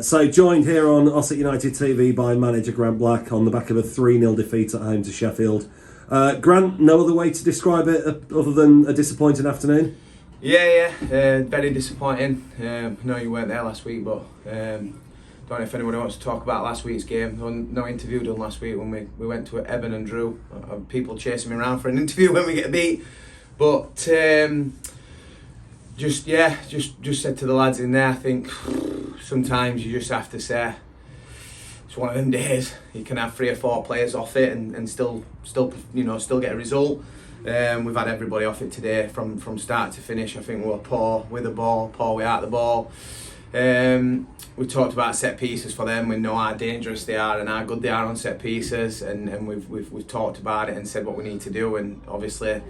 So joined here on Ossett United TV by manager Grant Black on the back of a 3-0 defeat at home to Sheffield. Grant, no other way to describe it other than a disappointing afternoon? Very disappointing. I know you weren't there last week, but don't know if anyone wants to talk about last week's game. No interview done last week when we went to Eben and Drew. People chasing me around for an interview when we get beat. But just said to the lads in there, I think sometimes you just have to say it's one of them days. You can have 3 or 4 players off it and still get a result. We've had everybody off it today from start to finish. I think we were poor with the ball, poor without the ball. We talked about set pieces for them. We know how dangerous they are and how good they are on set pieces, and we've talked about it and said what we need to do. And obviously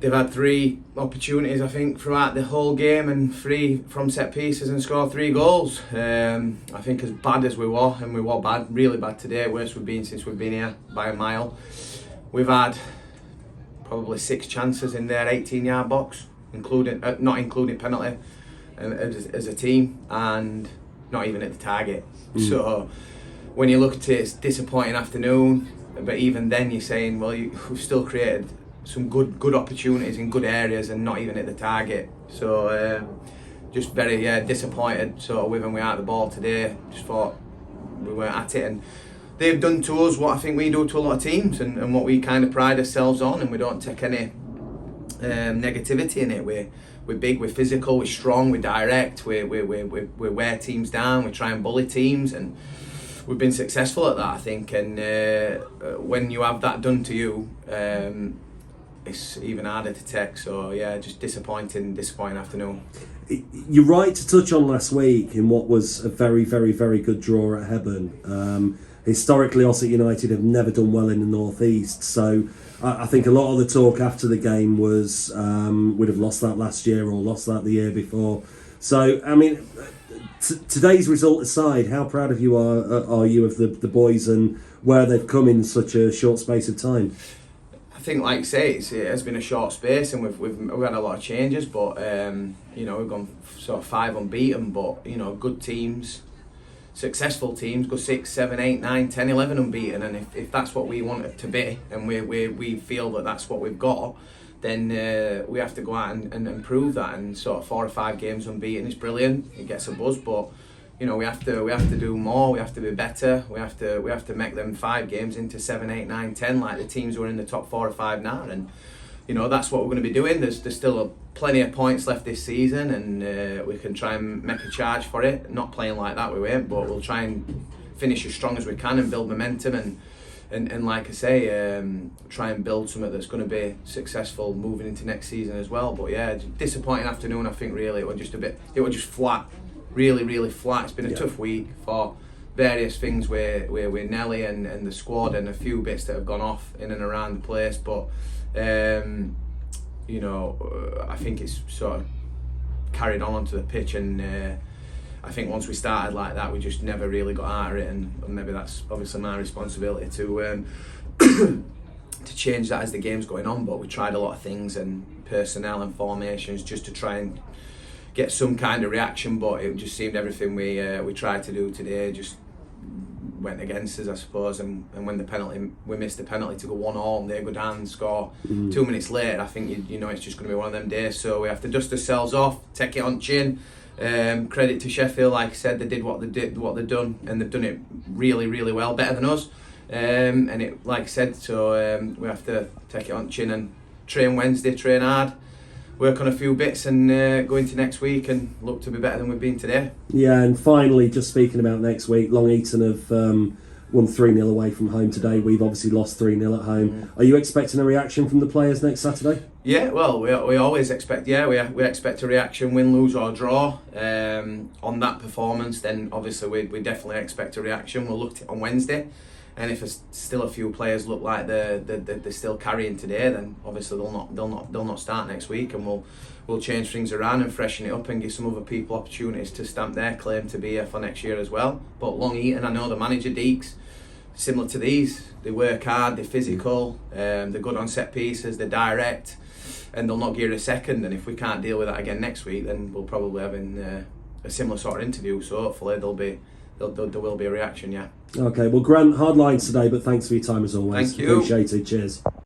they've had 3 opportunities, I think, throughout the whole game, and 3 from set pieces, and scored 3 goals. I think as bad as we were, and we were bad, really bad today, worst we've been since we've been here by a mile. We've had probably 6 chances in their 18-yard box, not including penalty, as a team, and not even at the target. So when you look at it, it's a disappointing afternoon, but even then you're saying, well, we've still created some good opportunities in good areas and not even at the target. So just very disappointed sort of with when we had the ball today. Just thought we weren't at it, and they've done to us what I think we do to a lot of teams, and what we kind of pride ourselves on, and we don't take any negativity in it. We're big, we're physical, we're strong, we're direct, we wear teams down, we try and bully teams, and we've been successful at that, I think. And when you have that done to you, it's even harder to take. So yeah, just disappointing afternoon. You're right to touch on last week in what was a very, very, very good draw at Hebburn. Historically, Ossett United have never done well in the North East, so I think a lot of the talk after the game was we'd have lost that last year or lost that the year before. So, I mean, today's result aside, how proud of you are you of the boys and where they've come in such a short space of time? I think, like you say, it has been a short space, and we've had a lot of changes, but we've gone sort of 5 unbeaten, but good teams, successful teams, go 6, 7, 8, 9, 10, 11 unbeaten, and if that's what we want it to be, and we feel that that's what we've got, then we have to go out and prove that. And sort of 4 or 5 games unbeaten is brilliant. It gets a buzz, but we have to do more. We have to be better. We have to make them 5 games into 7, 8, 9, 10, like the teams who are in the top 4 or 5 now. And that's what we're going to be doing. There's still plenty of points left this season, and we can try and make a charge for it. Not playing like that, we won't, but we'll try and finish as strong as we can and build momentum, and like I say, try and build something that's going to be successful moving into next season as well. But yeah, disappointing afternoon, I think. Really, it was just flat, really, really flat. It's been a tough week for various things with Nelly and the squad, and a few bits that have gone off in and around the place, but I think it's sort of carried on onto the pitch, and I think once we started like that, we just never really got out of it, and maybe that's obviously my responsibility to to change that as the game's going on. But we tried a lot of things, and personnel and formations, just to try and get some kind of reaction, but it just seemed everything we tried to do today just went against us, I suppose. And when we missed the penalty to go 1-1, and they go down and score 2 minutes later, I think it's just going to be one of them days. So we have to dust ourselves off, take it on chin. Credit to Sheffield, like I said, they did what they've done, and they've done it really, really well, better than us. And it, like I said, so we have to take it on chin and train Wednesday, train hard, work on a few bits, and go into next week and look to be better than we've been today. Yeah, and finally, just speaking about next week, Long Eaton have won 3-0 away from home today. We've obviously lost 3-0 at home. Are you expecting a reaction from the players next Saturday? Yeah, well, we always expect, we expect a reaction, win, lose or draw. On that performance, then obviously we definitely expect a reaction. We'll look on Wednesday, and if still a few players look like they're still carrying today, then obviously they'll not start next week, and we'll change things around and freshen it up and give some other people opportunities to stamp their claim to be here for next year as well. But Long Eaton, I know the manager Deeks, similar to these, they work hard, they're physical, they're good on set pieces, they're direct, and they'll not give it a second. And if we can't deal with that again next week, then we'll probably have a similar sort of interview. So hopefully there will be a reaction. Yeah. Okay. Well, Grant, hard lines today, but thanks for your time as always. Thank you. Appreciate it. Cheers.